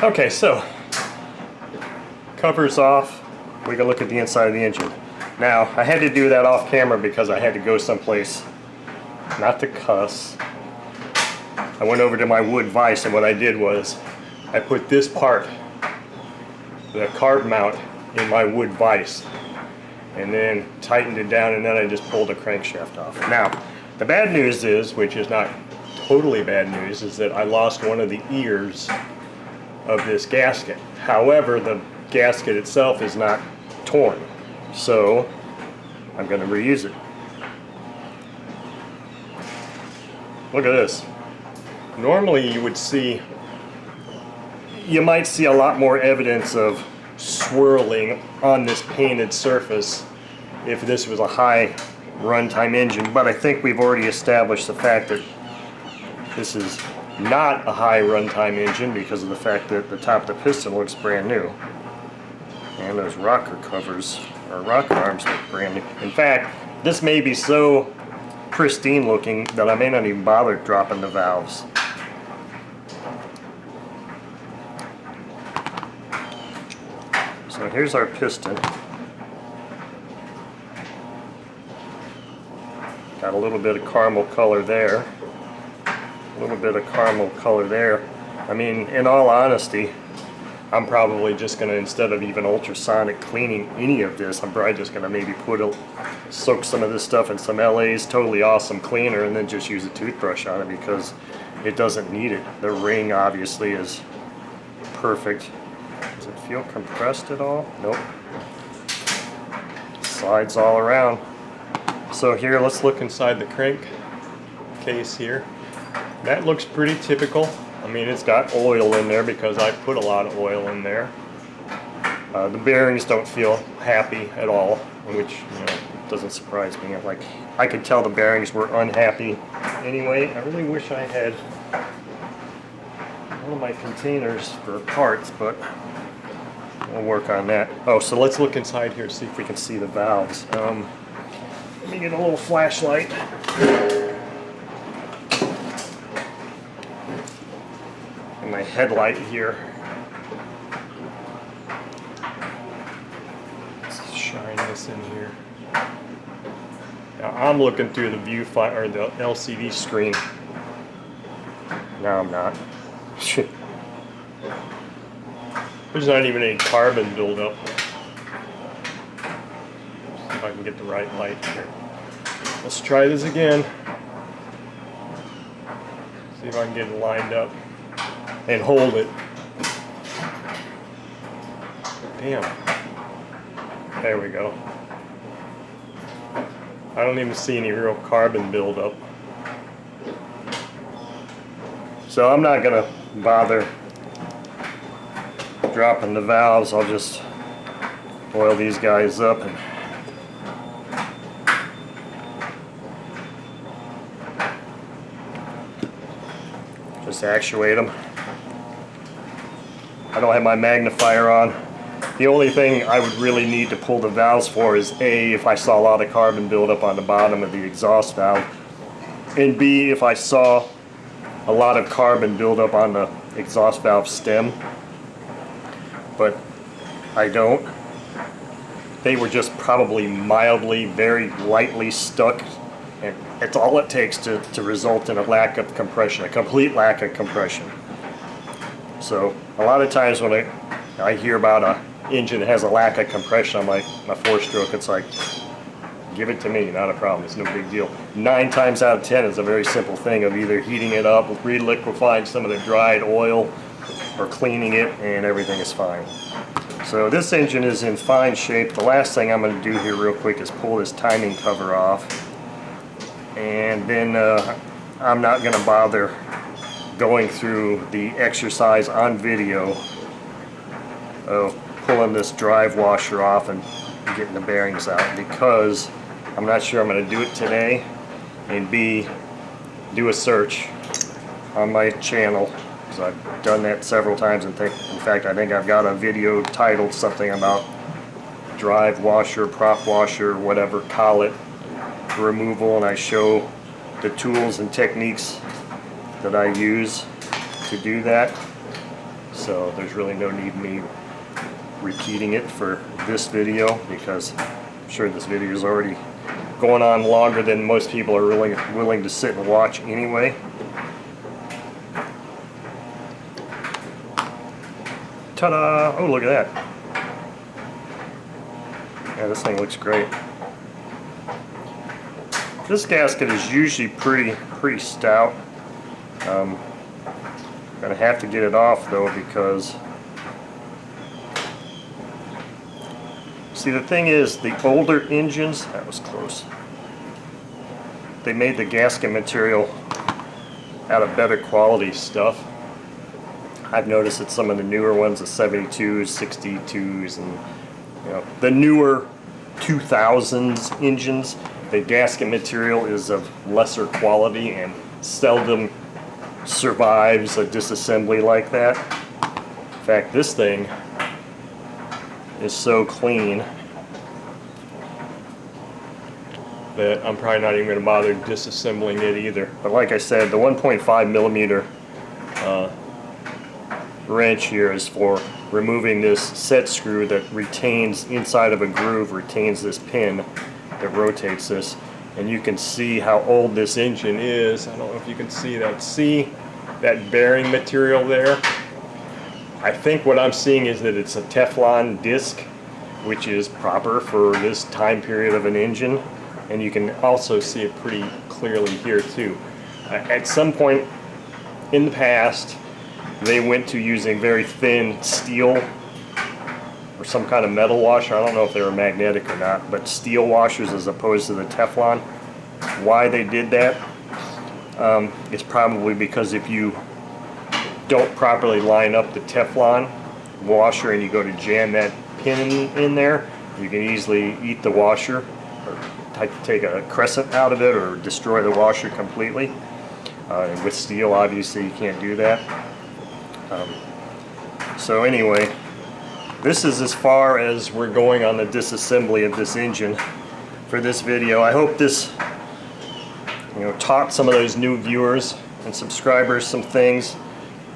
Okay, so cover's off. We can look at the inside of the engine. Now, I had to do that off camera because I had to go someplace, not to cuss. I went over to my wood vise, and what I did was I put this part, the carb mount, in my wood vise and then tightened it down, and then I just pulled the crankshaft off. Now, the bad news is, which is not totally bad news, is that I lost one of the ears of this gasket. However, the gasket itself is not torn, so I'm going to reuse it. Look at this. Normally you might see a lot more evidence of swirling on this painted surface if this was a high runtime engine, but I think we've already established the fact that this is not a high runtime engine because of the fact that the top of the piston looks brand new, and those rocker covers or rocker arms look brand new. In fact, this may be so pristine looking that I may not even bother dropping the valves. So here's our piston. Got a little bit of caramel color there. A little bit of caramel color there. I mean, in all honesty, I'm probably just going to, instead of even ultrasonic cleaning any of this, I'm probably just going to maybe soak some of this stuff in some LA's Totally Awesome cleaner and then just use a toothbrush on it because it doesn't need it. The ring obviously is perfect. Does it feel compressed at all? Nope. Slides all around. So here, let's look inside the crank case here. That looks pretty typical. I mean, it's got oil in there because I put a lot of oil in there. The bearings don't feel happy at all, which, you know, doesn't surprise me. Like, I could tell the bearings were unhappy anyway. I really wish I had one of my containers for parts, but we'll work on that. Oh, so let's look inside here, see if we can see the valves. Let me get a little flashlight. And my headlight here. Let's shine this in here. Now I'm looking through the viewfinder or the LCD screen. No, I'm not. There's not even any carbon buildup. See if I can get the right light here. Let's try this again. See if I can get it lined up and hold it. Damn. There we go. I don't even see any real carbon buildup. So I'm not gonna bother dropping the valves. I'll just oil these guys up and just actuate them. I don't have my magnifier on. The only thing I would really need to pull the valves for is A, if I saw a lot of carbon buildup on the bottom of the exhaust valve, and B, if I saw a lot of carbon buildup on the exhaust valve stem. But I don't. They were just probably mildly, very lightly stuck, and it's all it takes to result in a lack of compression, a complete lack of compression. So a lot of times when I hear about a engine that has a lack of compression, I'm like, my 4-stroke, it's like, give it to me, not a problem, it's no big deal. 9 times out of 10 is a very simple thing of either heating it up, re-liquefying some of the dried oil, or cleaning it, and everything is fine. So this engine is in fine shape. The last thing I'm going to do here real quick is pull this timing cover off, and then I'm not going to bother going through the exercise on video of pulling this drive washer off and getting the bearings out, because I'm not sure I'm going to do it today, and B, do a search on my channel, because I've done that several times, and in fact I think I've got a video titled something about drive washer, prop washer, whatever, collet removal, and I show the tools and techniques that I use to do that. so there's really no need me repeating it for this video, because I'm sure this video is already going on longer than most people are really willing to sit and watch anyway. Ta-da! Oh, look at that. Yeah, this thing looks great. This gasket is usually pretty stout. Gonna have to get it off though, because see, the thing is, the older engines, that was close, they made the gasket material out of better quality stuff. I've noticed that some of the newer ones, the 72s, 62s, and the newer 2000s engines, the gasket material is of lesser quality and seldom survives a disassembly like that. In fact, this thing is so clean that I'm probably not even going to bother disassembling it either. But like I said, the 1.5 millimeter wrench here is for removing this set screw that retains, inside of a groove, retains this pin that rotates this. And you can see how old this engine is. I don't know if you can see that. See that bearing material there? I think what I'm seeing is that it's a Teflon disc, which is proper for this time period of an engine. And you can also see it pretty clearly here too. At some point in the past, they went to using very thin steel or some kind of metal washer. I don't know if they were magnetic or not, but steel washers as opposed to the Teflon. Why they did that? It's probably because if you don't properly line up the Teflon washer and you go to jam that pin in there, you can easily eat the washer or take a crescent out of it or destroy the washer completely. And with steel, obviously, you can't do that. So anyway, this is as far as we're going on the disassembly of this engine for this video. I hope this taught some of those new viewers and subscribers some things.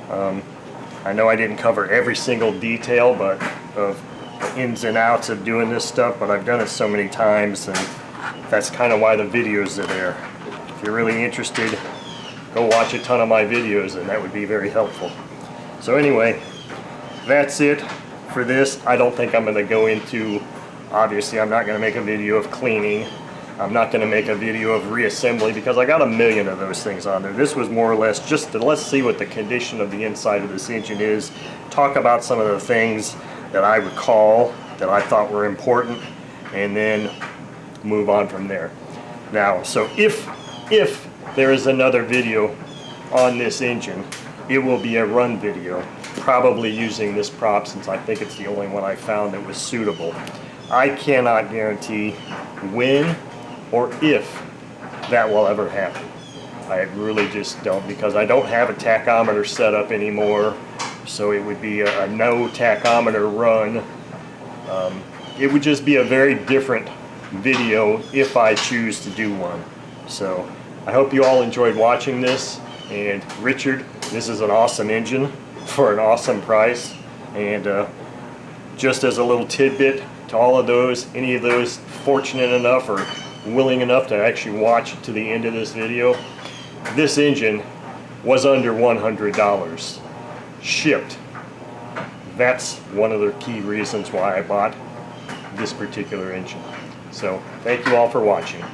I know I didn't cover every single detail of the ins and outs of doing this stuff, but I've done it so many times, and that's kind of why the videos are there. If you're really interested, go watch a ton of my videos, and that would be very helpful. So anyway, that's it for this. I don't think I'm going to go into, obviously I'm not going to make a video of cleaning. I'm not going to make a video of reassembly, because I got a million of those things on there. This was more or less just to let's see what the condition of the inside of this engine is, talk about some of the things that I recall that I thought were important, and then move on from there. Now, so if there is another video on this engine, it will be a run video, probably using this prop, since I think it's the only one I found that was suitable. I cannot guarantee when or if that will ever happen. I really just don't, because I don't have a tachometer set up anymore, so it would be a no tachometer run. It would just be a very different video if I choose to do one. So I hope you all enjoyed watching this, and Richard, this is an awesome engine for an awesome price. And just as a little tidbit to all of those, any of those fortunate enough or willing enough to actually watch to the end of this video, this engine was under $100 shipped. That's one of the key reasons why I bought this particular engine. So thank you all for watching.